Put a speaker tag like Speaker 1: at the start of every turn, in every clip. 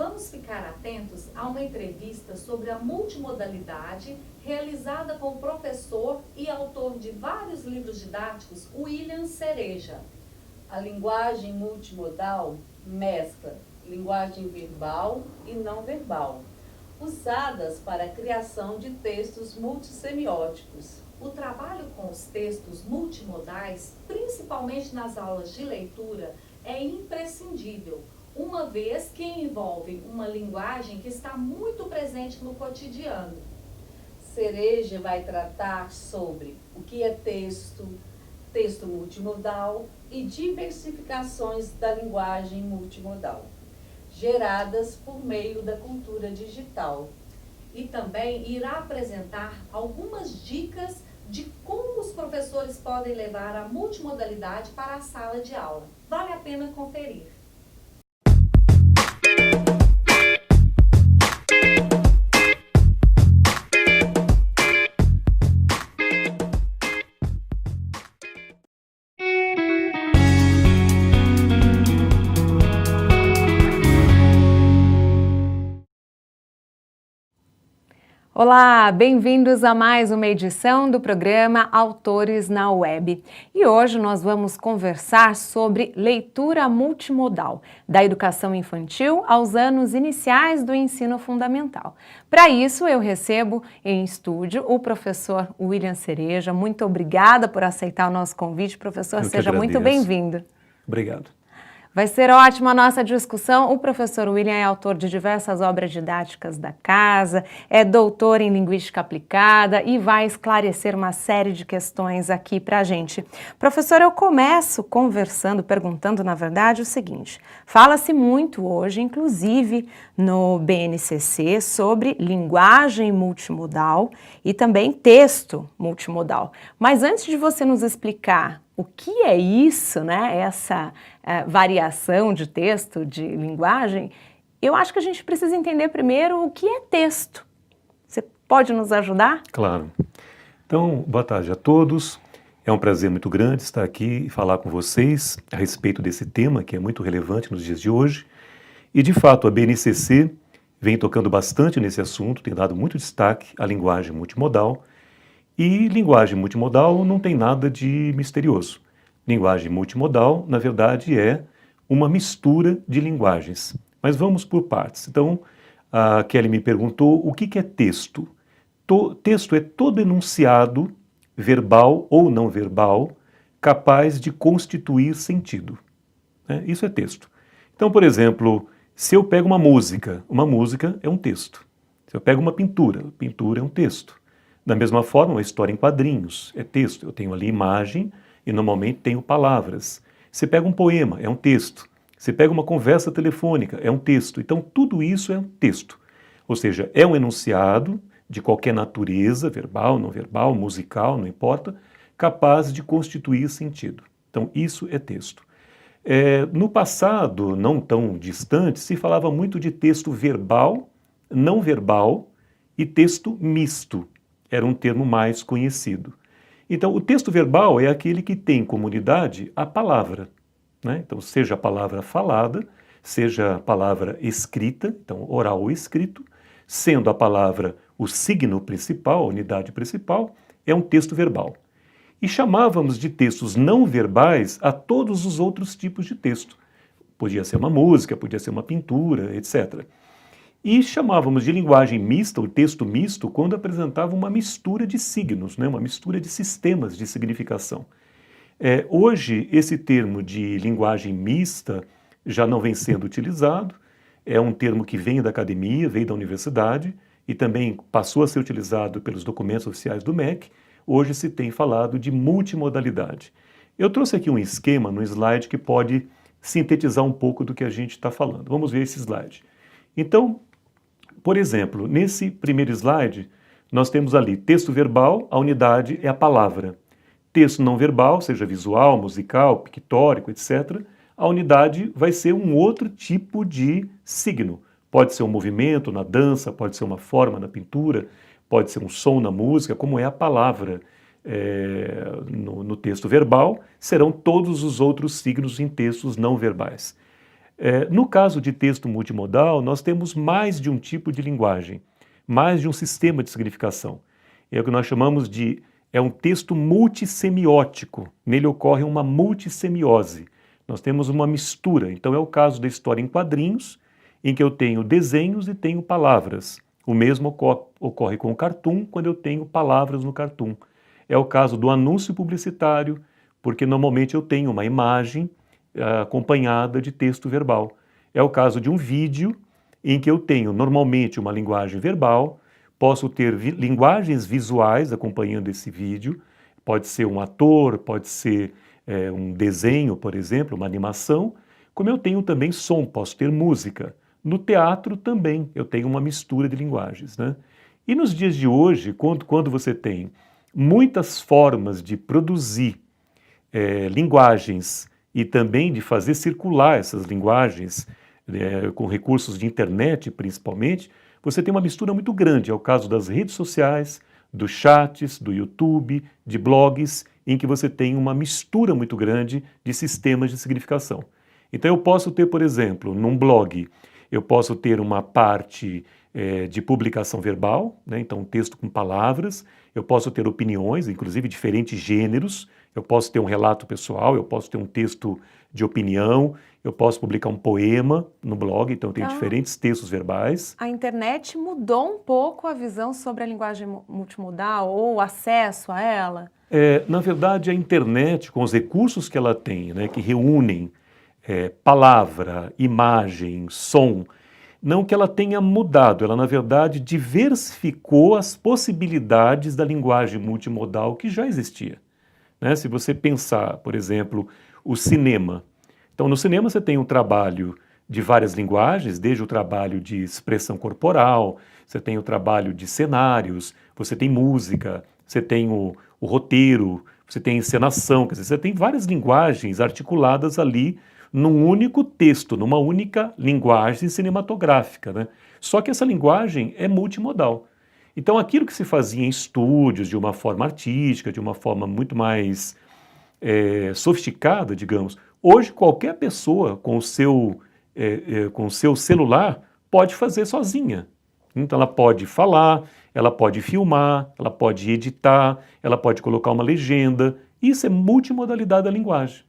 Speaker 1: vamos ficar atentos a uma entrevista sobre a multimodalidade realizada com o professor e autor de vários livros didáticos, William Cereja. A linguagem multimodal mescla linguagem verbal e não verbal, usadas para a criação de textos multissemióticos. O trabalho com os textos multimodais, principalmente nas aulas de leitura, é imprescindível, uma vez que envolve uma linguagem que está muito presente no cotidiano. Cereja vai tratar sobre o que é texto, texto multimodal e diversificações da linguagem multimodal, geradas por meio da cultura digital. E também irá apresentar algumas dicas de como os professores podem levar a multimodalidade para a sala de aula. Vale a pena conferir.
Speaker 2: Olá, bem-vindos a mais uma edição do programa Autores na Web. E hoje nós vamos conversar sobre leitura multimodal, da educação infantil aos anos iniciais do ensino fundamental. Para isso, eu recebo em estúdio o professor William Cereja. Muito obrigada por aceitar o nosso convite, professor. Seja muito bem-vindo.
Speaker 3: Obrigado.
Speaker 2: Vai ser ótima a nossa discussão. O professor William é autor de diversas obras didáticas da casa, é doutor em linguística aplicada e vai esclarecer uma série de questões aqui para a gente. Professor, eu começo perguntando, na verdade, o seguinte. Fala-se muito hoje, inclusive no BNCC, sobre linguagem multimodal e também texto multimodal. Mas antes de você nos explicar o que é isso, né, essa variação de texto, de linguagem, eu acho que a gente precisa entender primeiro o que é texto. Você pode nos ajudar?
Speaker 3: Claro. Então, boa tarde a todos. É um prazer muito grande estar aqui e falar com vocês a respeito desse tema que é muito relevante nos dias de hoje. E, de fato, a BNCC vem tocando bastante nesse assunto, tem dado muito destaque à linguagem multimodal. E linguagem multimodal não tem nada de misterioso. Linguagem multimodal, na verdade, é uma mistura de linguagens. Mas vamos por partes. Então, a Kelly me perguntou o que é texto. Texto é todo enunciado, verbal ou não verbal, capaz de constituir sentido. Isso é texto. Então, por exemplo, se eu pego uma música é um texto. Se eu pego uma pintura é um texto. Da mesma forma, uma história em quadrinhos é texto. Eu tenho ali imagem e normalmente tenho palavras. Você pega um poema, é um texto. Você pega uma conversa telefônica, é um texto. Então, tudo isso é um texto. Ou seja, é um enunciado de qualquer natureza, verbal, não verbal, musical, não importa, capaz de constituir sentido. Então, isso é texto. No passado, não tão distante, se falava muito de texto verbal, não verbal e texto misto. Era um termo mais conhecido. Então, o texto verbal é aquele que tem como unidade a palavra, né? Então, seja a palavra falada, seja a palavra escrita, então oral ou escrito, sendo a palavra o signo principal, a unidade principal, é um texto verbal. E chamávamos de textos não verbais a todos os outros tipos de texto. Podia ser uma música, podia ser uma pintura, etc. E chamávamos de linguagem mista, o texto misto, quando apresentava uma mistura de signos, né? Uma mistura de sistemas de significação. Hoje, esse termo de linguagem mista já não vem sendo utilizado, é um termo que vem da academia, veio da universidade e também passou a ser utilizado pelos documentos oficiais do MEC. Hoje se tem falado de multimodalidade. Eu trouxe aqui um esquema no slide que pode sintetizar um pouco do que a gente está falando. Vamos ver esse slide. Então, por exemplo, nesse primeiro slide, nós temos ali texto verbal, a unidade é a palavra. Texto não verbal, seja visual, musical, pictórico, etc., a unidade vai ser um outro tipo de signo. Pode ser um movimento na dança, pode ser uma forma na pintura, pode ser um som na música, como é a palavra no texto verbal, serão todos os outros signos em textos não verbais. No caso de texto multimodal, nós temos mais de um tipo de linguagem, mais de um sistema de significação. É o que nós chamamos de um texto multissemiótico. Nele ocorre uma multissemiose. Nós temos uma mistura. Então é o caso da história em quadrinhos, em que eu tenho desenhos e tenho palavras. O mesmo ocorre com o cartoon, quando eu tenho palavras no cartoon. É o caso do anúncio publicitário, porque normalmente eu tenho uma imagem acompanhada de texto verbal. É o caso de um vídeo, em que eu tenho normalmente uma linguagem verbal, posso ter linguagens visuais acompanhando esse vídeo, pode ser um ator, pode ser um desenho, por exemplo, uma animação, como eu tenho também som, posso ter música. No teatro também eu tenho uma mistura de linguagens, né? E nos dias de hoje, quando você tem muitas formas de produzir linguagens e também de fazer circular essas linguagens, com recursos de internet principalmente, você tem uma mistura muito grande. É o caso das redes sociais, dos chats, do YouTube, de blogs, em que você tem uma mistura muito grande de sistemas de significação. Então eu posso ter, por exemplo, num blog, eu posso ter uma parte de publicação verbal, né? Então um texto com palavras, eu posso ter opiniões, inclusive diferentes gêneros, eu posso ter um relato pessoal, eu posso ter um texto de opinião, eu posso publicar um poema no blog, então eu tenho diferentes textos verbais.
Speaker 2: A internet mudou um pouco a visão sobre a linguagem multimodal ou o acesso a ela?
Speaker 3: Na verdade, a internet, com os recursos que ela tem, né, que reúnem palavra, imagem, som, não que ela tenha mudado, ela na verdade diversificou as possibilidades da linguagem multimodal que já existia. Né? Se você pensar, por exemplo, o cinema. Então no cinema você tem um trabalho de várias linguagens, desde o trabalho de expressão corporal, você tem o trabalho de cenários, você tem música, você tem o roteiro, você tem encenação, quer dizer, você tem várias linguagens articuladas ali num único texto, numa única linguagem cinematográfica, né? Só que essa linguagem é multimodal. Então aquilo que se fazia em estúdios de uma forma artística, de uma forma muito mais sofisticada, digamos, hoje qualquer pessoa com o seu celular pode fazer sozinha. Então ela pode falar, ela pode filmar, ela pode editar, ela pode colocar uma legenda. Isso é multimodalidade da linguagem.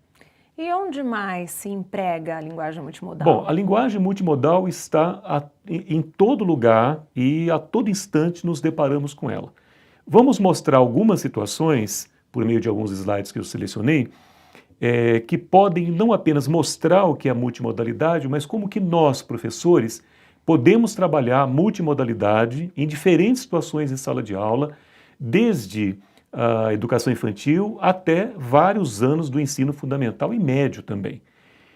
Speaker 2: E onde mais se emprega a linguagem multimodal?
Speaker 3: Bom, a linguagem multimodal está em todo lugar e a todo instante nos deparamos com ela. Vamos mostrar algumas situações, por meio de alguns slides que eu selecionei, que podem não apenas mostrar o que é a multimodalidade, mas como que nós, professores, podemos trabalhar a multimodalidade em diferentes situações em sala de aula, desde a educação infantil até vários anos do ensino fundamental e médio também.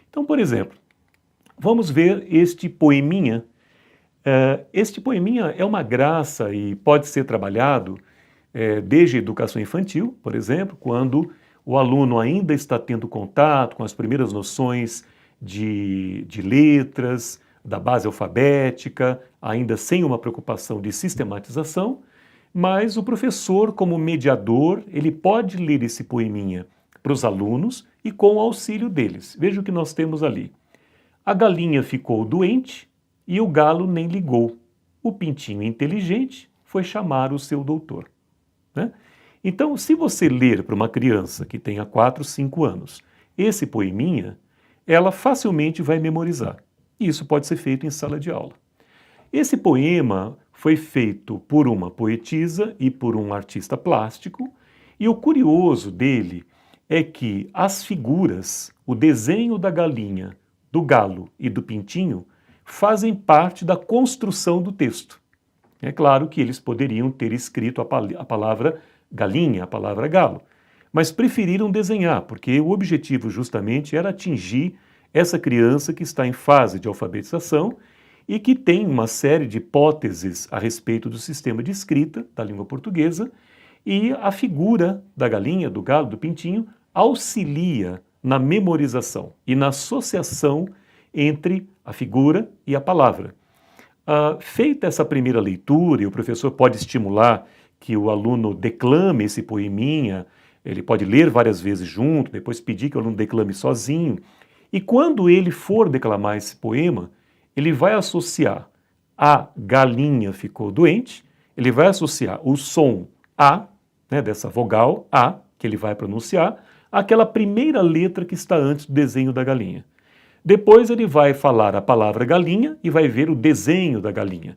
Speaker 3: Então, por exemplo, vamos ver este poeminha. Este poeminha é uma graça e pode ser trabalhado desde a educação infantil, por exemplo, quando o aluno ainda está tendo contato com as primeiras noções de letras, da base alfabética, ainda sem uma preocupação de sistematização, mas o professor, como mediador, ele pode ler esse poeminha para os alunos e com o auxílio deles. Veja o que nós temos ali. A galinha ficou doente e o galo nem ligou. O pintinho inteligente foi chamar o seu doutor. Né? Então, se você ler para uma criança que tenha 4, 5 anos esse poeminha, ela facilmente vai memorizar. E isso pode ser feito em sala de aula. Esse poema foi feito por uma poetisa e por um artista plástico, e o curioso dele é que as figuras, o desenho da galinha, do galo e do pintinho, fazem parte da construção do texto. É claro que eles poderiam ter escrito a palavra galinha, a palavra galo, mas preferiram desenhar, porque o objetivo justamente era atingir essa criança que está em fase de alfabetização e que tem uma série de hipóteses a respeito do sistema de escrita da língua portuguesa, e a figura da galinha, do galo, do pintinho auxilia na memorização e na associação entre a figura e a palavra. Feita essa primeira leitura, e o professor pode estimular que o aluno declame esse poeminha, ele pode ler várias vezes junto, depois pedir que o aluno declame sozinho, E quando ele for declamar esse poema, ele vai associar a galinha ficou doente, ele vai associar o som A, né, dessa vogal A, que ele vai pronunciar, àquela primeira letra que está antes do desenho da galinha. Depois ele vai falar a palavra galinha e vai ver o desenho da galinha.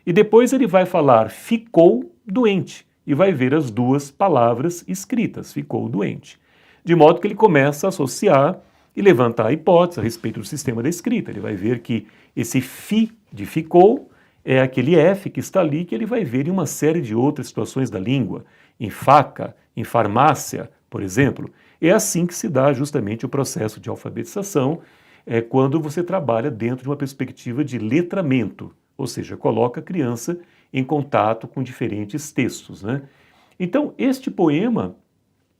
Speaker 3: E depois ele vai falar ficou doente e vai ver as duas palavras escritas, ficou doente. De modo que ele começa a associar e levantar a hipótese a respeito do sistema da escrita. Ele vai ver que esse fi de ficou é aquele F que está ali, que ele vai ver em uma série de outras situações da língua, em faca, em farmácia, por exemplo. É assim que se dá justamente o processo de alfabetização, quando você trabalha dentro de uma perspectiva de letramento, ou seja, coloca a criança em contato com diferentes textos, né? Então, este poema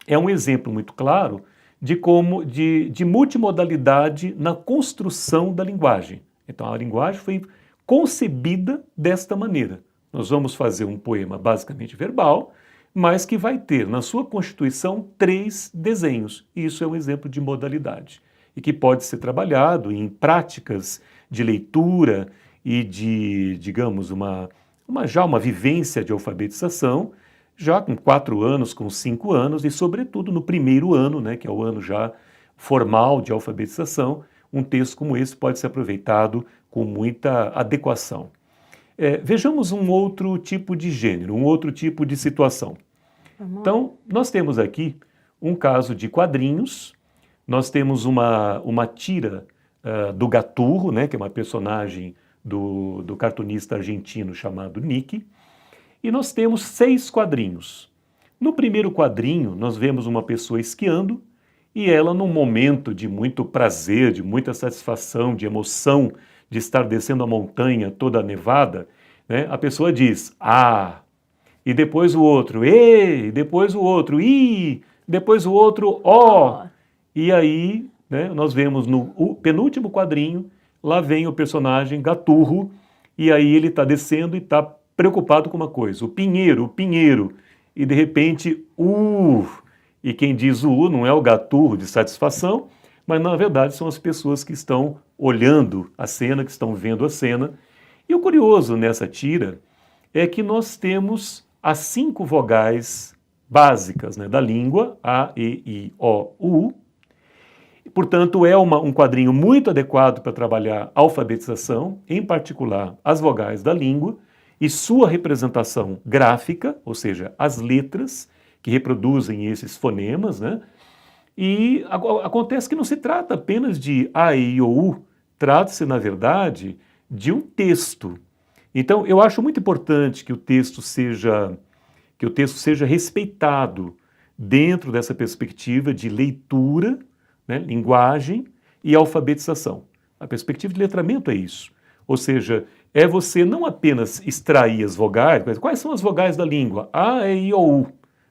Speaker 3: é um exemplo muito claro de multimodalidade na construção da linguagem. Então, a linguagem foi concebida desta maneira. Nós vamos fazer um poema basicamente verbal, mas que vai ter na sua constituição 3 desenhos. E isso é um exemplo de modalidade e que pode ser trabalhado em práticas de leitura e de, digamos, uma vivência de alfabetização, já com 4 anos, com 5 anos e, sobretudo, no primeiro ano, né, que é o ano já formal de alfabetização, um texto como esse pode ser aproveitado com muita adequação. Vejamos um outro tipo de gênero, um outro tipo de situação. Então, nós temos aqui um caso de quadrinhos, nós temos uma tira do Gaturro, né, que é uma personagem do cartunista argentino chamado Nick, e nós temos 6 quadrinhos. No primeiro quadrinho, nós vemos uma pessoa esquiando, e ela, num momento de muito prazer, de muita satisfação, de emoção, de estar descendo a montanha toda nevada, né, a pessoa diz, ah, e depois o outro, e, depois o outro, i, depois o outro, ó. E aí, né, nós vemos no penúltimo quadrinho, lá vem o personagem Gaturro, e aí ele está descendo e está preocupado com uma coisa, o pinheiro, e de repente, e quem diz o não é o Gaturro de satisfação, mas na verdade são as pessoas que estão olhando a cena, que estão vendo a cena. E o curioso nessa tira é que nós temos as 5 vogais básicas, né, da língua, A, E, I, O, U. Portanto, é um quadrinho muito adequado para trabalhar a alfabetização, em particular as vogais da língua, e sua representação gráfica, ou seja, as letras que reproduzem esses fonemas, né? E acontece que não se trata apenas de A, E, I, O, U, trata-se, na verdade, de um texto. Então, eu acho muito importante que o texto seja respeitado dentro dessa perspectiva de leitura, né, linguagem e alfabetização. A perspectiva de letramento é isso. Ou seja, é você não apenas extrair as vogais, mas quais são as vogais da língua? A, E, I, O, U,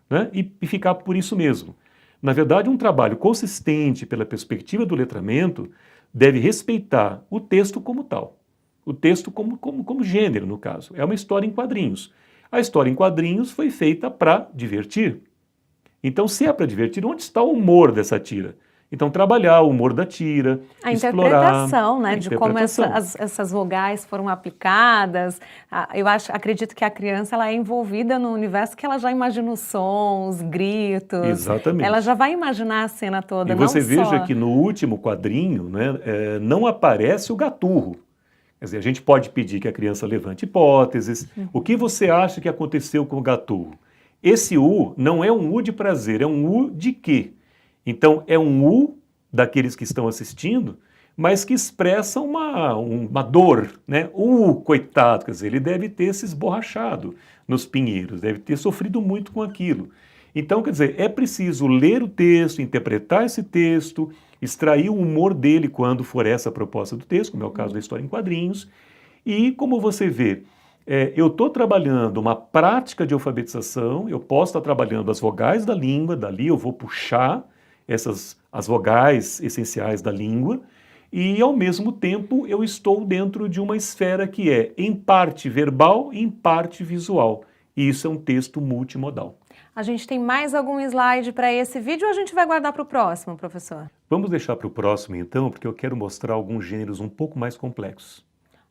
Speaker 3: né? E ficar por isso mesmo. Na verdade, um trabalho consistente pela perspectiva do letramento deve respeitar o texto como tal. O texto como gênero, no caso. É uma história em quadrinhos. A história em quadrinhos foi feita para divertir. Então, se é para divertir, onde está o humor dessa tira? Então, trabalhar o humor da tira,
Speaker 2: a
Speaker 3: explorar
Speaker 2: interpretação, né,
Speaker 3: a
Speaker 2: de como essas vogais foram aplicadas. Acredito que a criança ela é envolvida no universo que ela já imagina os sons, os gritos.
Speaker 3: Exatamente.
Speaker 2: Ela já vai imaginar a cena toda.
Speaker 3: E você veja que no último quadrinho, né, não aparece o Gaturro. Quer dizer, a gente pode pedir que a criança levante hipóteses. O que você acha que aconteceu com o Gaturro? Esse U não é um U de prazer, é um U de quê? Então, é um U daqueles que estão assistindo, mas que expressa uma dor, né? Coitado, quer dizer, ele deve ter se esborrachado nos pinheiros, deve ter sofrido muito com aquilo. Então, quer dizer, é preciso ler o texto, interpretar esse texto, extrair o humor dele quando for essa a proposta do texto, como é o caso da história em quadrinhos, e como você vê, eu estou trabalhando uma prática de alfabetização, eu posso estar trabalhando as vogais da língua, dali eu vou puxar as vogais essenciais da língua, e ao mesmo tempo eu estou dentro de uma esfera que é em parte verbal e em parte visual. E isso é um texto multimodal.
Speaker 2: A gente tem mais algum slide para esse vídeo ou a gente vai guardar para o próximo, professor?
Speaker 3: Vamos deixar para o próximo então, porque eu quero mostrar alguns gêneros um pouco mais complexos.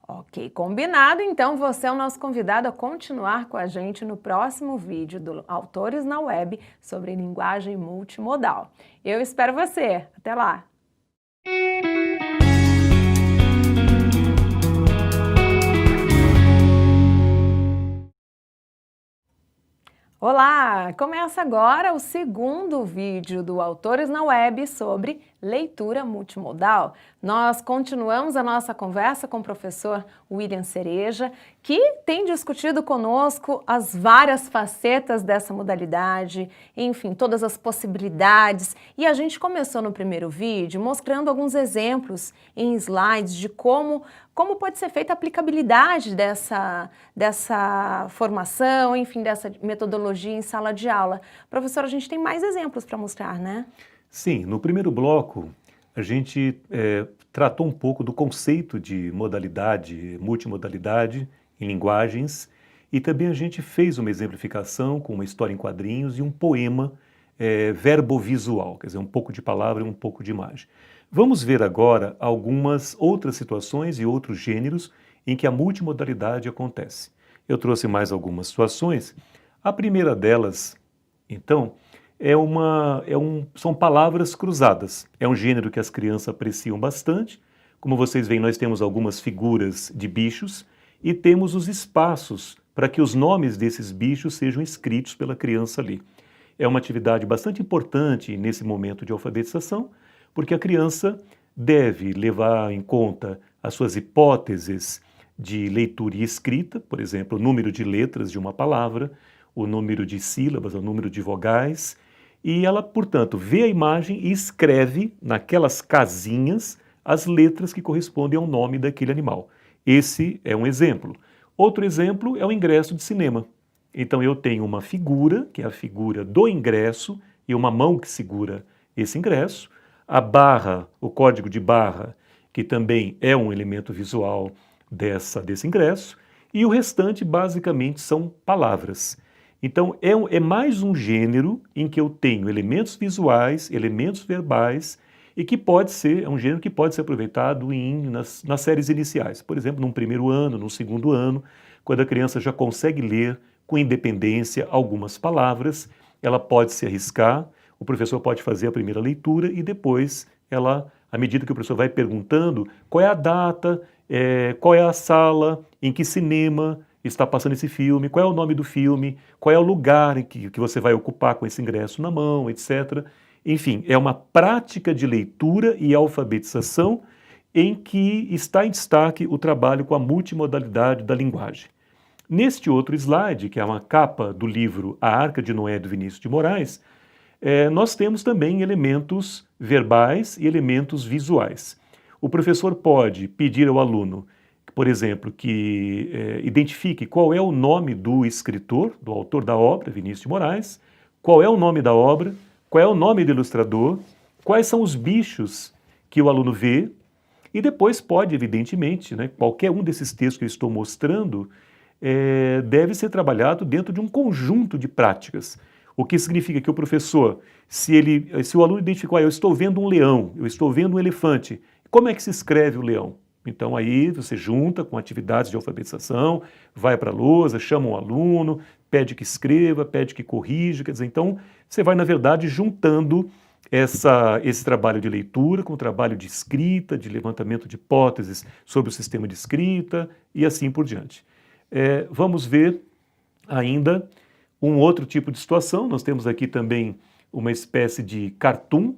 Speaker 2: Ok, combinado. Então você é o nosso convidado a continuar com a gente no próximo vídeo do Autores na Web sobre linguagem multimodal. Eu espero você. Até lá! Olá! Começa agora o segundo vídeo do Autores na Web sobre leitura multimodal. Nós continuamos a nossa conversa com o professor William Cereja, que tem discutido conosco as várias facetas dessa modalidade, enfim, todas as possibilidades. E a gente começou no primeiro vídeo mostrando alguns exemplos em slides de como pode ser feita a aplicabilidade dessa formação, enfim, dessa metodologia em sala de aula. Professor, a gente tem mais exemplos para mostrar, né?
Speaker 3: Sim, no primeiro bloco a gente tratou um pouco do conceito de modalidade, multimodalidade em linguagens e também a gente fez uma exemplificação com uma história em quadrinhos e um poema verbovisual, quer dizer, um pouco de palavra e um pouco de imagem. Vamos ver agora algumas outras situações e outros gêneros em que a multimodalidade acontece. Eu trouxe mais algumas situações. A primeira delas, então, são palavras cruzadas. É um gênero que as crianças apreciam bastante. Como vocês veem, nós temos algumas figuras de bichos e temos os espaços para que os nomes desses bichos sejam escritos pela criança ali. É uma atividade bastante importante nesse momento de alfabetização, porque a criança deve levar em conta as suas hipóteses de leitura e escrita, por exemplo, o número de letras de uma palavra, o número de sílabas, o número de vogais, e ela, portanto, vê a imagem e escreve naquelas casinhas as letras que correspondem ao nome daquele animal. Esse é um exemplo. Outro exemplo é o ingresso de cinema. Então eu tenho uma figura, que é a figura do ingresso, e uma mão que segura esse ingresso, a barra, o código de barra, que também é um elemento visual desse ingresso, e o restante basicamente são palavras. Então é mais um gênero em que eu tenho elementos visuais, elementos verbais, e que é um gênero que pode ser aproveitado nas séries iniciais. Por exemplo, num primeiro ano, num segundo ano, quando a criança já consegue ler com independência algumas palavras, ela pode se arriscar, o professor pode fazer a primeira leitura e depois à medida que o professor vai perguntando qual é a data, qual é a sala, em que cinema está passando esse filme, qual é o nome do filme, qual é o lugar em que você vai ocupar com esse ingresso na mão, etc. Enfim, é uma prática de leitura e alfabetização em que está em destaque o trabalho com a multimodalidade da linguagem. Neste outro slide, que é uma capa do livro A Arca de Noé, do Vinícius de Moraes, nós temos também elementos verbais e elementos visuais. O professor pode pedir ao aluno, por exemplo, que identifique qual é o nome do escritor, do autor da obra, Vinícius de Moraes, qual é o nome da obra, qual é o nome do ilustrador, quais são os bichos que o aluno vê, e depois pode, evidentemente, qualquer um desses textos que eu estou mostrando deve ser trabalhado dentro de um conjunto de práticas. O que significa que o professor, se o aluno identificar, eu estou vendo um leão, eu estou vendo um elefante, como é que se escreve o leão? Então aí você junta com atividades de alfabetização, vai para a lousa, chama um aluno, pede que escreva, pede que corrija, quer dizer, então você vai, na verdade, juntando esse trabalho de leitura com o trabalho de escrita, de levantamento de hipóteses sobre o sistema de escrita e assim por diante. Vamos ver ainda um outro tipo de situação. Nós temos aqui também uma espécie de cartoon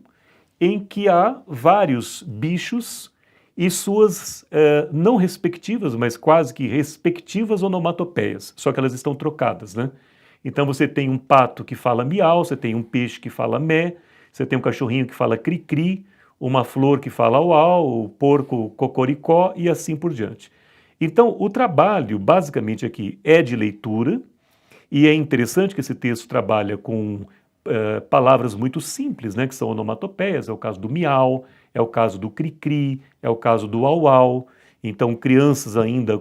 Speaker 3: em que há vários bichos e suas não respectivas, mas quase que respectivas onomatopeias, só que elas estão trocadas, né? Então você tem um pato que fala miau, você tem um peixe que fala mé, você tem um cachorrinho que fala cri-cri, uma flor que fala uau, o porco cocoricó e assim por diante. Então o trabalho basicamente aqui é de leitura e é interessante que esse texto trabalha com palavras muito simples, né, que são onomatopeias, é o caso do miau, é o caso do cri-cri, é o caso do au-au. Então crianças ainda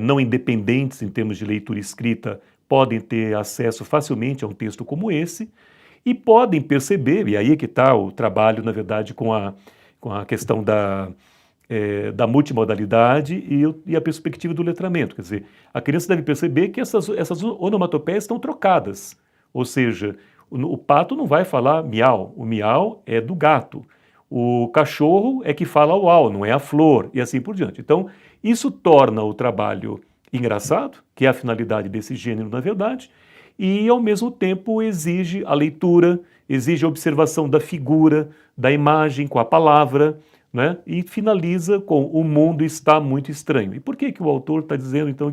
Speaker 3: não independentes em termos de leitura e escrita podem ter acesso facilmente a um texto como esse e podem perceber, e aí é que está o trabalho, na verdade, com a questão da multimodalidade e a perspectiva do letramento. Quer dizer, a criança deve perceber que essas onomatopeias estão trocadas, ou seja, o pato não vai falar miau, o miau é do gato, o cachorro é que fala uau, não é a flor, e assim por diante. Então, isso torna o trabalho engraçado, que é a finalidade desse gênero, na verdade, e ao mesmo tempo exige a leitura, exige a observação da figura, da imagem com a palavra, né? E finaliza com o mundo está muito estranho. E por que o autor está dizendo então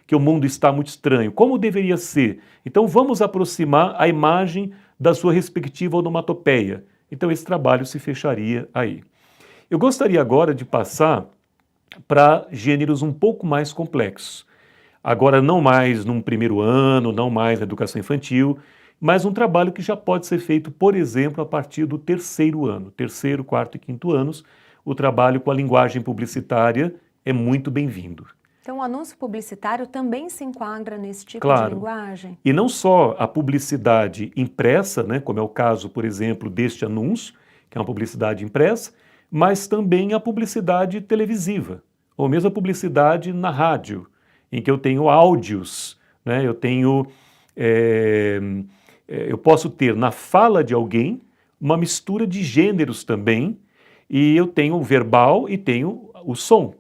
Speaker 3: que o mundo está muito estranho? Como deveria ser? Então vamos aproximar a imagem da sua respectiva onomatopeia. Então esse trabalho se fecharia aí. Eu gostaria agora de passar para gêneros um pouco mais complexos. Agora não mais num primeiro ano, não mais na educação infantil, mas um trabalho que já pode ser feito, por exemplo, a partir do terceiro ano, terceiro, quarto e quinto anos. O trabalho com a linguagem publicitária é muito bem-vindo.
Speaker 2: Então o anúncio publicitário também se enquadra nesse tipo
Speaker 3: Claro.
Speaker 2: de linguagem?
Speaker 3: E não só a publicidade impressa, né, como é o caso, por exemplo, deste anúncio, que é uma publicidade impressa, mas também a publicidade televisiva, ou mesmo a publicidade na rádio, em que eu tenho áudios, né, eu posso ter na fala de alguém uma mistura de gêneros também, e eu tenho o verbal e tenho o som,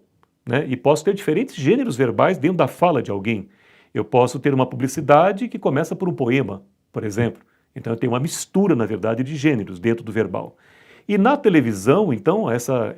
Speaker 3: né? E posso ter diferentes gêneros verbais dentro da fala de alguém. Eu posso ter uma publicidade que começa por um poema, por exemplo. Então eu tenho uma mistura, na verdade, de gêneros dentro do verbal. E na televisão, então, essa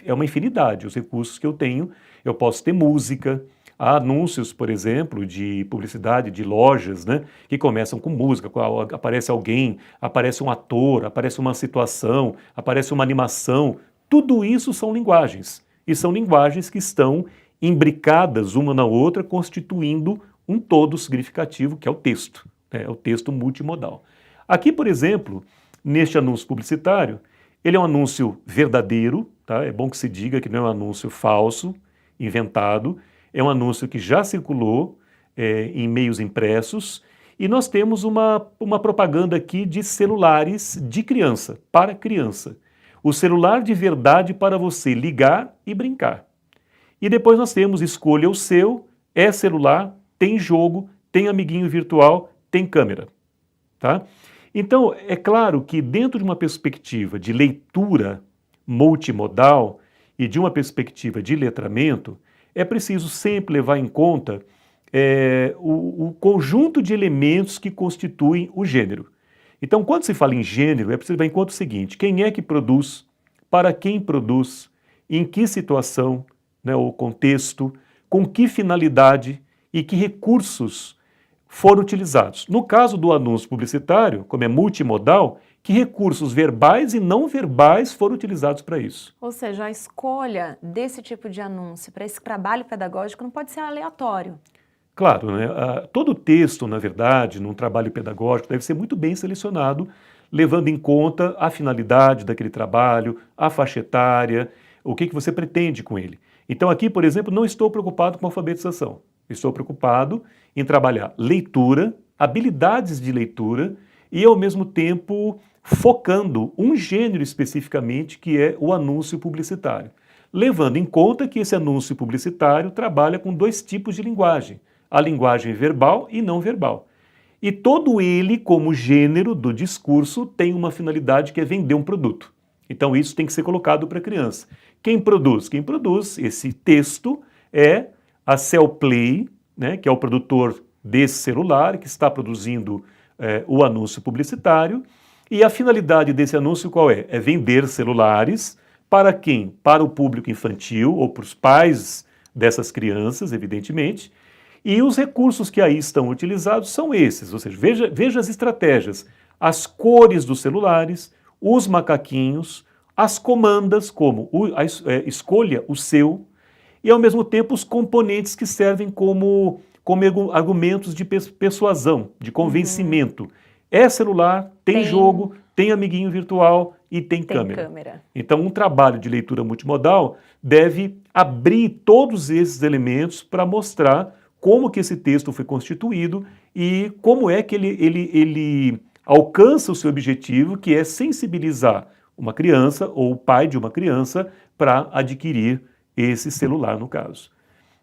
Speaker 3: é uma infinidade os recursos que eu tenho. Eu posso ter música. Há anúncios, por exemplo, de publicidade de lojas, né, que começam com música, aparece alguém, aparece um ator, aparece uma situação, aparece uma animação. Tudo isso são linguagens. E são linguagens que estão imbricadas uma na outra, constituindo um todo significativo, que é o texto, né, é o texto multimodal. Aqui, por exemplo, neste anúncio publicitário, ele é um anúncio verdadeiro, tá? É bom que se diga que não é um anúncio falso, inventado. É um anúncio que já circulou em meios impressos e nós temos uma propaganda aqui de celulares de criança, para criança. O celular de verdade para você ligar e brincar. E depois nós temos escolha o seu, é celular, tem jogo, tem amiguinho virtual, tem câmera. Tá? Então, é claro que dentro de uma perspectiva de leitura multimodal e de uma perspectiva de letramento, é preciso sempre levar em conta o conjunto de elementos que constituem o gênero. Então, quando se fala em gênero, é preciso levar em conta o seguinte: quem é que produz, para quem produz, em que situação, né, ou contexto, com que finalidade e que recursos foram utilizados. No caso do anúncio publicitário, como é multimodal, que recursos verbais e não verbais foram utilizados para isso.
Speaker 2: Ou seja, a escolha desse tipo de anúncio para esse trabalho pedagógico não pode ser aleatório.
Speaker 3: Claro, né? Todo texto, na verdade, num trabalho pedagógico, deve ser muito bem selecionado, levando em conta a finalidade daquele trabalho, a faixa etária, o que você pretende com ele. Então aqui, por exemplo, não estou preocupado com alfabetização. Estou preocupado em trabalhar leitura, habilidades de leitura e, ao mesmo tempo, focando um gênero especificamente, que é o anúncio publicitário. Levando em conta que esse anúncio publicitário trabalha com dois tipos de linguagem, a linguagem verbal e não verbal. E todo ele, como gênero do discurso, tem uma finalidade que é vender um produto. Então isso tem que ser colocado para a criança. Quem produz? Quem produz esse texto é a Cellplay, né, que é o produtor desse celular, que está produzindo o anúncio publicitário. E a finalidade desse anúncio qual é? É vender celulares para quem? Para o público infantil ou para os pais dessas crianças, evidentemente. E os recursos que aí estão utilizados são esses, ou seja, veja as estratégias, as cores dos celulares, os macaquinhos, as comandas, como escolha o seu, e ao mesmo tempo os componentes que servem como argumentos de persuasão, de convencimento. É celular, tem jogo, tem amiguinho virtual e tem câmera. Então um trabalho de leitura multimodal deve abrir todos esses elementos para mostrar como que esse texto foi constituído e como é que ele alcança o seu objetivo, que é sensibilizar uma criança ou o pai de uma criança para adquirir esse celular, no caso.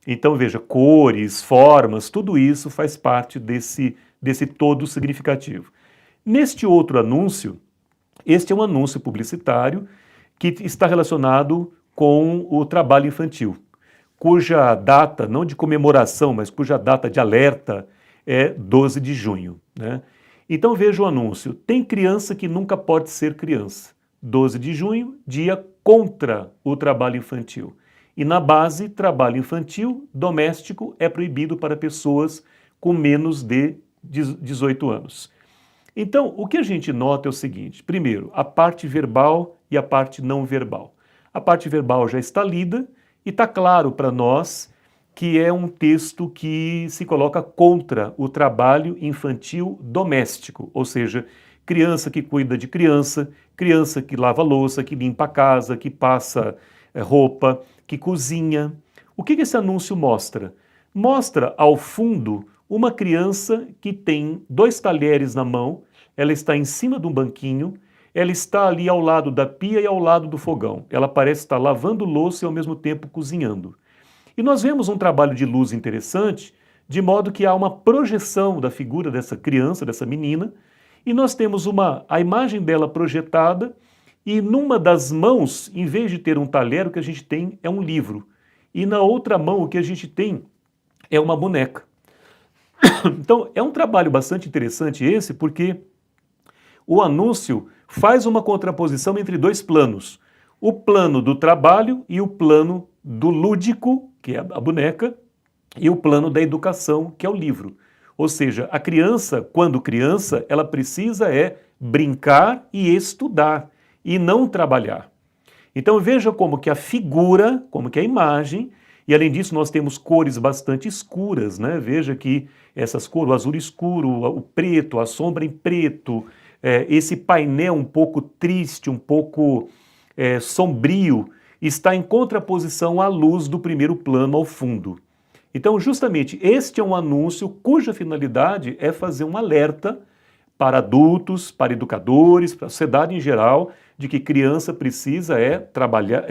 Speaker 3: Então, veja, cores, formas, tudo isso faz parte desse todo significativo. Neste outro anúncio, este é um anúncio publicitário que está relacionado com o trabalho infantil, cuja data, não de comemoração, mas cuja data de alerta é 12 de junho, né? Então veja o anúncio, tem criança que nunca pode ser criança. 12 de junho, dia contra o trabalho infantil. E na base, trabalho infantil doméstico é proibido para pessoas com menos de 18 anos. Então, o que a gente nota é o seguinte, primeiro, a parte verbal e a parte não verbal. A parte verbal já está lida e está claro para nós que é um texto que se coloca contra o trabalho infantil doméstico, ou seja, criança que cuida de criança, criança que lava louça, que limpa a casa, que passa roupa, que cozinha. O que esse anúncio mostra? Mostra ao fundo uma criança que tem 2 talheres na mão, ela está em cima de um banquinho, ela está ali ao lado da pia e ao lado do fogão. Ela parece estar lavando louça e ao mesmo tempo cozinhando. E nós vemos um trabalho de luz interessante, de modo que há uma projeção da figura dessa criança, dessa menina, e nós temos a imagem dela projetada, e numa das mãos, em vez de ter um talher, o que a gente tem é um livro. E na outra mão, o que a gente tem é uma boneca. Então, é um trabalho bastante interessante esse, porque o anúncio faz uma contraposição entre 2 planos. O plano do trabalho e o plano do lúdico, que é a boneca, e o plano da educação, que é o livro. Ou seja, a criança, quando criança, ela precisa brincar e estudar, e não trabalhar. Então veja como que a figura, como que a imagem, e além disso nós temos cores bastante escuras, né? Veja que essas cores, o azul escuro, o preto, a sombra em preto, esse painel um pouco triste, um pouco sombrio, está em contraposição à luz do primeiro plano ao fundo. Então, justamente, este é um anúncio cuja finalidade é fazer um alerta para adultos, para educadores, para a sociedade em geral, de que criança precisa trabalhar,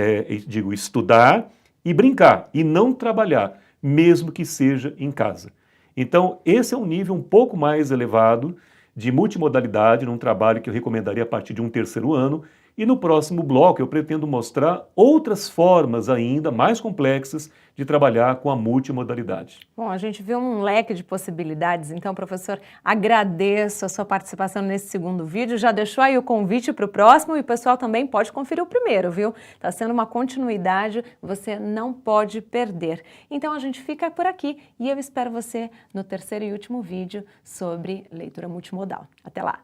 Speaker 3: estudar e brincar, e não trabalhar, mesmo que seja em casa. Então, esse é um nível um pouco mais elevado de multimodalidade, num trabalho que eu recomendaria a partir de um 3º ano, e no próximo bloco eu pretendo mostrar outras formas ainda mais complexas de trabalhar com a multimodalidade.
Speaker 2: Bom, a gente viu um leque de possibilidades, então, professor, agradeço a sua participação nesse 2º vídeo, já deixou aí o convite para o próximo e o pessoal também pode conferir o primeiro, viu? Está sendo uma continuidade, você não pode perder. Então a gente fica por aqui e eu espero você no 3º e último vídeo sobre leitura multimodal. Até lá!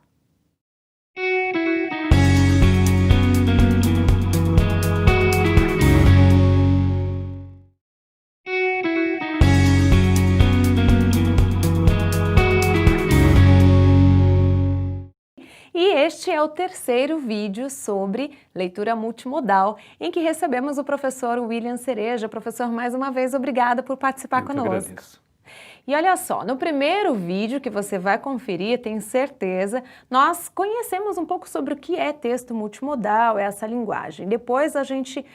Speaker 2: E este é o 3º vídeo sobre leitura multimodal, em que recebemos o professor William Cereja. Professor, mais uma vez, obrigada por participar conosco.
Speaker 3: Agradeço.
Speaker 2: E olha só, no primeiro vídeo que você vai conferir, tenho certeza, nós conhecemos um pouco sobre o que é texto multimodal, essa linguagem. Depois a gente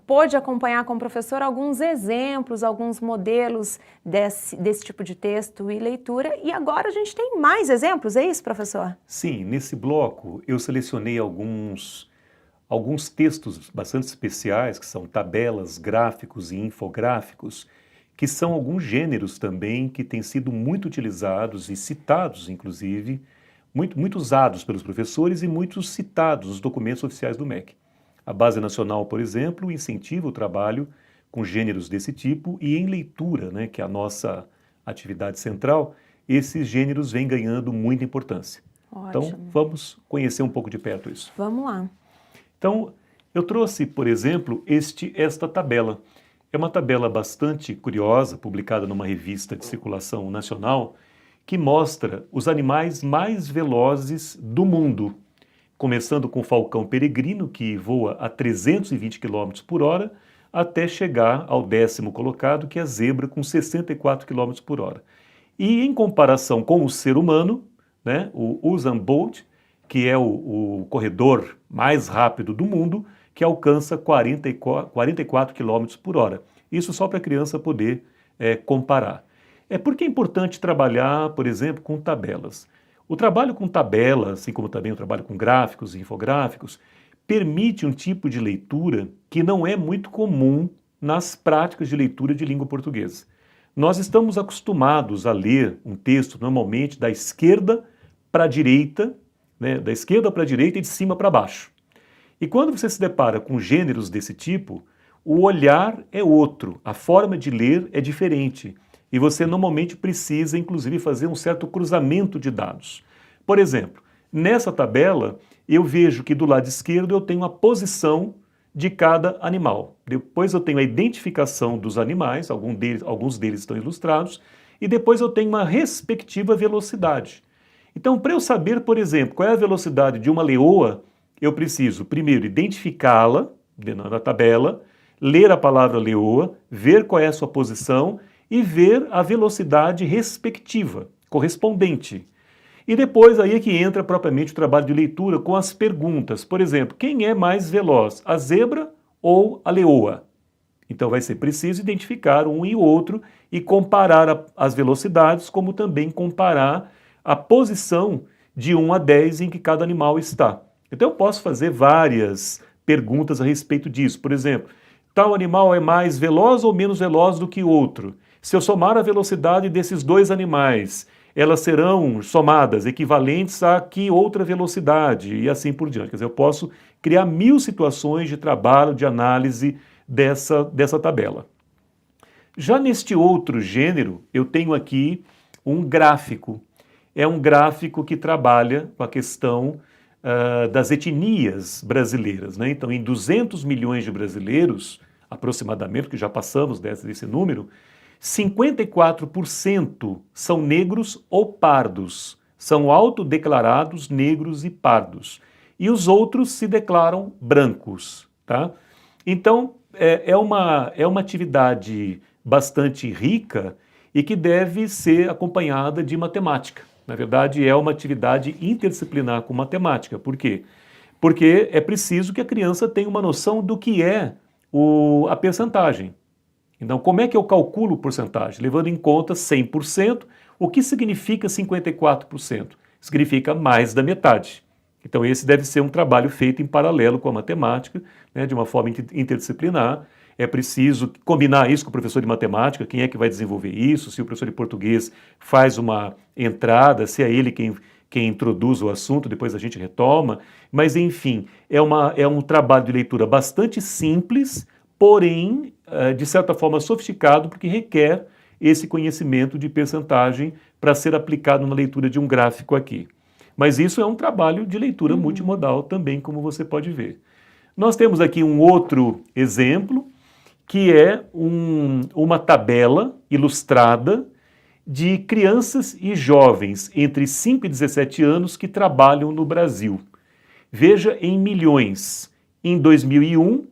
Speaker 2: pôde acompanhar com o professor alguns exemplos, alguns modelos desse tipo de texto e leitura. E agora a gente tem mais exemplos, é isso, professor?
Speaker 3: Sim, nesse bloco eu selecionei alguns textos bastante especiais, que são tabelas, gráficos e infográficos, que são alguns gêneros também que têm sido muito utilizados e citados, inclusive, muito usados pelos professores e muito citados nos documentos oficiais do MEC. A Base Nacional, por exemplo, incentiva o trabalho com gêneros desse tipo e em leitura, né, que é a nossa atividade central, esses gêneros vêm ganhando muita importância.
Speaker 2: Ótimo.
Speaker 3: Então, vamos conhecer um pouco de perto isso.
Speaker 2: Vamos lá.
Speaker 3: Então, eu trouxe, por exemplo, esta tabela. É uma tabela bastante curiosa, publicada numa revista de circulação nacional, que mostra os animais mais velozes do mundo, começando com o falcão peregrino, que voa a 320 km por hora, até chegar ao 10º colocado, que é a zebra, com 64 km por hora. E em comparação com o ser humano, né, o Usain Bolt, que é o corredor mais rápido do mundo, que alcança 44 km por hora. Isso só para a criança poder comparar. Por que é importante trabalhar, por exemplo, com tabelas? O trabalho com tabelas, assim como também o trabalho com gráficos e infográficos, permite um tipo de leitura que não é muito comum nas práticas de leitura de língua portuguesa. Nós estamos acostumados a ler um texto normalmente da esquerda para a direita, né, da esquerda para a direita e de cima para baixo. E quando você se depara com gêneros desse tipo, o olhar é outro, a forma de ler é diferente. E você normalmente precisa, inclusive, fazer um certo cruzamento de dados. Por exemplo, nessa tabela, eu vejo que do lado esquerdo eu tenho a posição de cada animal. Depois eu tenho a identificação dos animais, alguns deles estão ilustrados, e depois eu tenho uma respectiva velocidade. Então, para eu saber, por exemplo, qual é a velocidade de uma leoa, eu preciso, primeiro, identificá-la na tabela, ler a palavra leoa, ver qual é a sua posição e ver a velocidade respectiva, correspondente. E depois aí é que entra propriamente o trabalho de leitura com as perguntas. Por exemplo, quem é mais veloz, a zebra ou a leoa? Então vai ser preciso identificar um e o outro e comparar as velocidades, como também comparar a posição de 1 a 10 em que cada animal está. Então eu posso fazer várias perguntas a respeito disso. Por exemplo, tal animal é mais veloz ou menos veloz do que outro? Se eu somar a velocidade desses dois animais, elas serão somadas equivalentes a que outra velocidade e assim por diante. Quer dizer, eu posso criar 1000 situações de trabalho, de análise dessa tabela. Já neste outro gênero, eu tenho aqui um gráfico. É um gráfico que trabalha com a questão das etnias brasileiras, né? Então, em 200 milhões de brasileiros, aproximadamente, que já passamos desse número, 54% são negros ou pardos, são autodeclarados negros e pardos. E os outros se declaram brancos, tá? Então, é uma atividade bastante rica e que deve ser acompanhada de matemática. Na verdade, é uma atividade interdisciplinar com matemática. Por quê? Porque é preciso que a criança tenha uma noção do que é a percentagem. Então, como é que eu calculo porcentagem? Levando em conta 100%, o que significa 54%? Significa mais da metade. Então, esse deve ser um trabalho feito em paralelo com a matemática, né, de uma forma interdisciplinar. É preciso combinar isso com o professor de matemática, quem é que vai desenvolver isso, se o professor de português faz uma entrada, se é ele quem introduz o assunto, depois a gente retoma. Mas, enfim, é um trabalho de leitura bastante simples, porém, de certa forma, sofisticado, porque requer esse conhecimento de percentagem para ser aplicado na leitura de um gráfico aqui. Mas isso é um trabalho de leitura multimodal também, como você pode ver. Nós temos aqui um outro exemplo, que é uma tabela ilustrada de crianças e jovens entre 5 e 17 anos que trabalham no Brasil. Veja em milhões. Em 2001,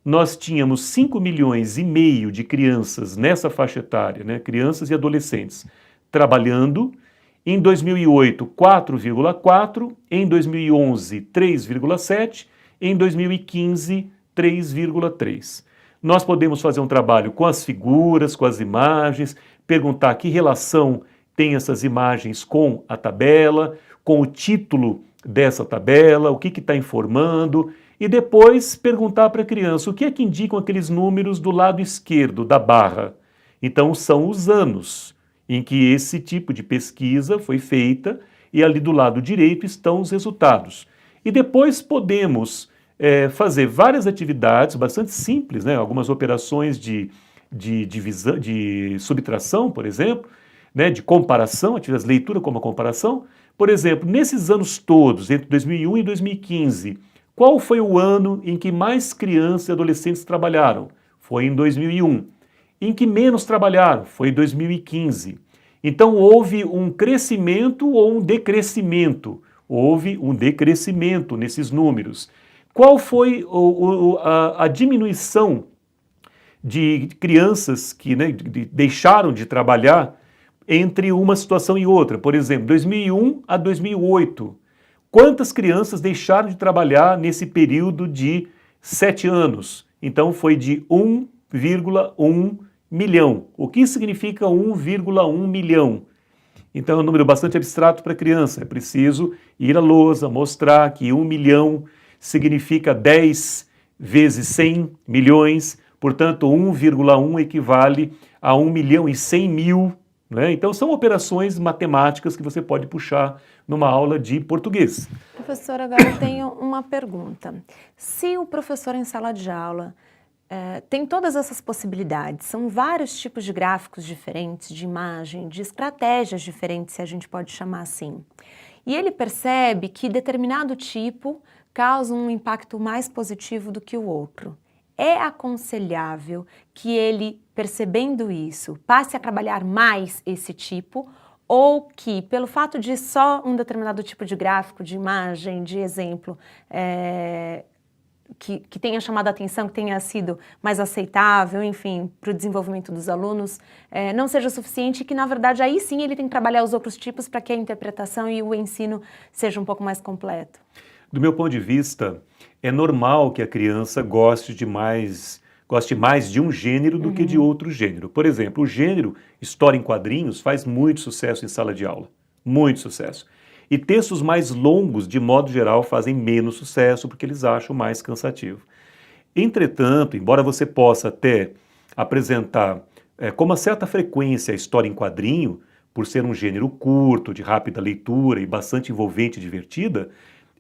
Speaker 3: nós tínhamos 5 milhões e meio de crianças nessa faixa etária, né, crianças e adolescentes, trabalhando. Em 2008, 4,4, em 2011, 3,7, em 2015, 3,3. Nós podemos fazer um trabalho com as figuras, com as imagens, perguntar que relação tem essas imagens com a tabela, com o título dessa tabela, o que está informando, e depois perguntar para a criança o que é que indicam aqueles números do lado esquerdo da barra. Então, são os anos em que esse tipo de pesquisa foi feita e ali do lado direito estão os resultados. E depois podemos fazer várias atividades bastante simples, né? Algumas operações de subtração, por exemplo, né? De comparação, atividades de leitura como a comparação. Por exemplo, nesses anos todos, entre 2001 e 2015, qual foi o ano em que mais crianças e adolescentes trabalharam? Foi em 2001. Em que menos trabalharam? Foi em 2015. Então, houve um crescimento ou um decrescimento? Houve um decrescimento nesses números. Qual foi a diminuição de crianças que, né, deixaram de trabalhar entre uma situação e outra. Por exemplo, 2001 a 2008. Quantas crianças deixaram de trabalhar nesse período de 7 anos? Então foi de 1,1 milhão. O que significa 1,1 milhão? Então é um número bastante abstrato para a criança. É preciso ir à lousa, mostrar que 1 milhão significa 10 vezes 100 milhões, portanto 1,1 equivale a 1 milhão e 100 mil. Né? Então são operações matemáticas que você pode puxar numa aula de português.
Speaker 2: Professor, agora eu tenho uma pergunta. Se o professor em sala de aula tem todas essas possibilidades, são vários tipos de gráficos diferentes, de imagem, de estratégias diferentes, se a gente pode chamar assim, e ele percebe que determinado tipo causa um impacto mais positivo do que o outro, é aconselhável que ele, percebendo isso, passe a trabalhar mais esse tipo, ou que, pelo fato de só um determinado tipo de gráfico, de imagem, de exemplo, que tenha chamado a atenção, que tenha sido mais aceitável, enfim, para o desenvolvimento dos alunos, não seja suficiente, que na verdade aí sim ele tem que trabalhar os outros tipos para que a interpretação e o ensino seja um pouco mais completo?
Speaker 3: Do meu ponto de vista, é normal que a criança goste mais de um gênero do que de outro gênero. Por exemplo, o gênero história em quadrinhos faz muito sucesso em sala de aula, muito sucesso. E textos mais longos, de modo geral, fazem menos sucesso porque eles acham mais cansativo. Entretanto, embora você possa até apresentar com uma certa frequência a história em quadrinho, por ser um gênero curto, de rápida leitura e bastante envolvente e divertida,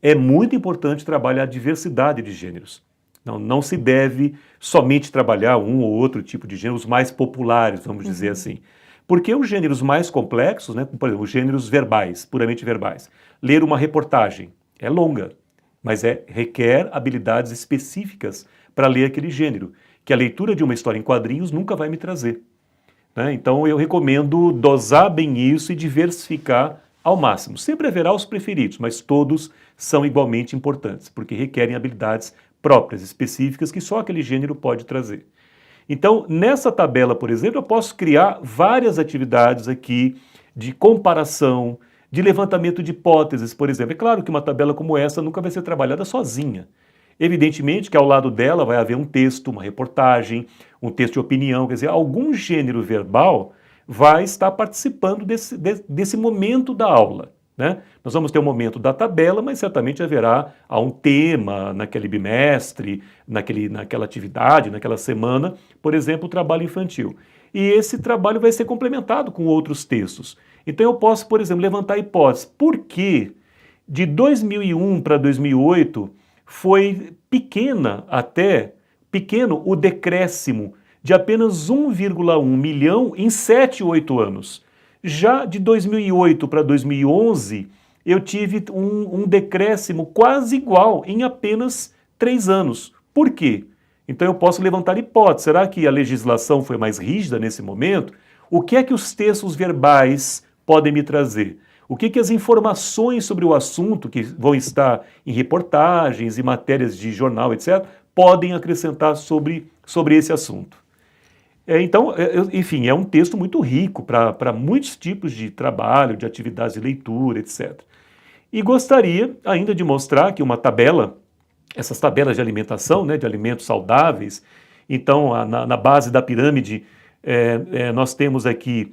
Speaker 3: é muito importante trabalhar a diversidade de gêneros. Não se deve somente trabalhar um ou outro tipo de gêneros mais populares, vamos dizer assim. Porque os gêneros mais complexos, né, por exemplo, os gêneros verbais, puramente verbais, ler uma reportagem é longa, mas requer habilidades específicas para ler aquele gênero, que a leitura de uma história em quadrinhos nunca vai me trazer. Né? Então eu recomendo dosar bem isso e diversificar ao máximo. Sempre haverá os preferidos, mas todos são igualmente importantes, porque requerem habilidades próprias, específicas, que só aquele gênero pode trazer. Então, nessa tabela, por exemplo, eu posso criar várias atividades aqui de comparação, de levantamento de hipóteses, por exemplo. É claro que uma tabela como essa nunca vai ser trabalhada sozinha. Evidentemente que ao lado dela vai haver um texto, uma reportagem, um texto de opinião, quer dizer, algum gênero verbal vai estar participando desse momento da aula. Né? Nós vamos ter um momento da tabela, mas certamente haverá um tema naquele bimestre, naquela atividade, naquela semana, por exemplo, o trabalho infantil. E esse trabalho vai ser complementado com outros textos. Então eu posso, por exemplo, levantar a hipótese. Por que de 2001 para 2008 foi pequeno o decréscimo de apenas 1,1 milhão em 7, 8 anos? Já de 2008 para 2011, eu tive um decréscimo quase igual em apenas 3 anos. Por quê? Então eu posso levantar hipótese. Será que a legislação foi mais rígida nesse momento? O que é que os textos verbais podem me trazer? O que as informações sobre o assunto, que vão estar em reportagens e matérias de jornal, etc., podem acrescentar sobre esse assunto? Então, enfim, é um texto muito rico para muitos tipos de trabalho, de atividades de leitura, etc. E gostaria ainda de mostrar que uma tabela, essas tabelas de alimentação, né, de alimentos saudáveis, então na base da pirâmide nós temos aqui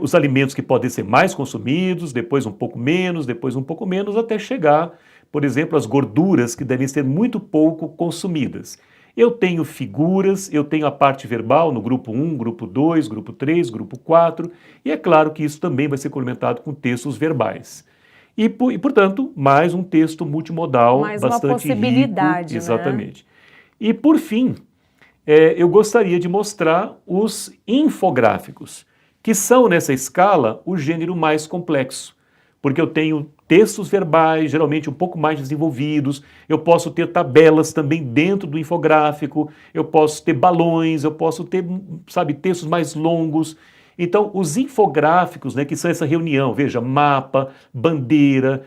Speaker 3: os alimentos que podem ser mais consumidos, depois um pouco menos, até chegar, por exemplo, às gorduras que devem ser muito pouco consumidas. Eu tenho figuras, eu tenho a parte verbal no grupo 1, grupo 2, grupo 3, grupo 4, e é claro que isso também vai ser complementado com textos verbais. E portanto, mais um texto multimodal
Speaker 2: mais
Speaker 3: bastante
Speaker 2: uma possibilidade,
Speaker 3: rico. Exatamente. Né? E por fim, eu gostaria de mostrar os infográficos, que são nessa escala o gênero mais complexo, porque eu tenho textos verbais, geralmente um pouco mais desenvolvidos, eu posso ter tabelas também dentro do infográfico, eu posso ter balões, eu posso ter, textos mais longos. Então, os infográficos, né, que são essa reunião, veja, mapa, bandeira,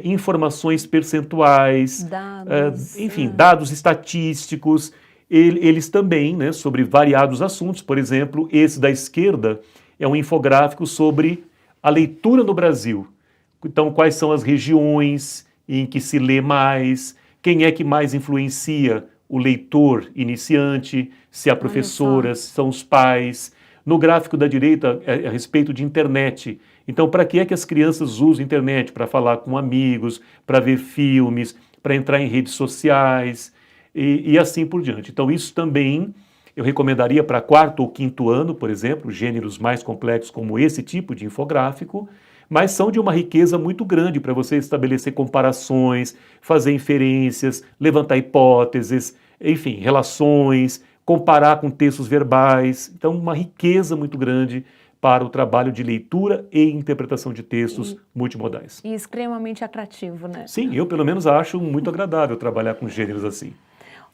Speaker 3: informações percentuais, dados estatísticos, eles também, né, sobre variados assuntos. Por exemplo, esse da esquerda é um infográfico sobre a leitura no Brasil. Então, quais são as regiões em que se lê mais, quem é que mais influencia o leitor iniciante, se a professora, se são os pais. No gráfico da direita, é a respeito de internet. Então, para que é que as crianças usam internet? Para falar com amigos, para ver filmes, para entrar em redes sociais e assim por diante. Então, isso também eu recomendaria para quarto ou quinto ano, por exemplo, gêneros mais complexos como esse tipo de infográfico, mas são de uma riqueza muito grande para você estabelecer comparações, fazer inferências, levantar hipóteses, enfim, relações, comparar com textos verbais. Então, uma riqueza muito grande para o trabalho de leitura e interpretação de textos multimodais.
Speaker 2: E extremamente atrativo, né?
Speaker 3: Sim, eu pelo menos acho muito agradável trabalhar com gêneros assim.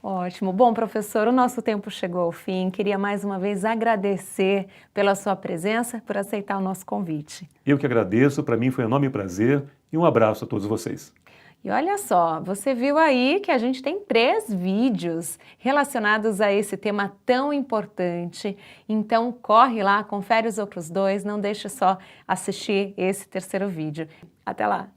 Speaker 2: Ótimo. Bom, professor, o nosso tempo chegou ao fim. Queria mais uma vez agradecer pela sua presença, por aceitar o nosso convite.
Speaker 3: Eu que agradeço, para mim foi um enorme prazer e um abraço a todos vocês.
Speaker 2: E olha só, você viu aí que a gente tem 3 vídeos relacionados a esse tema tão importante. Então corre lá, confere os outros 2, não deixe só assistir esse terceiro vídeo. Até lá!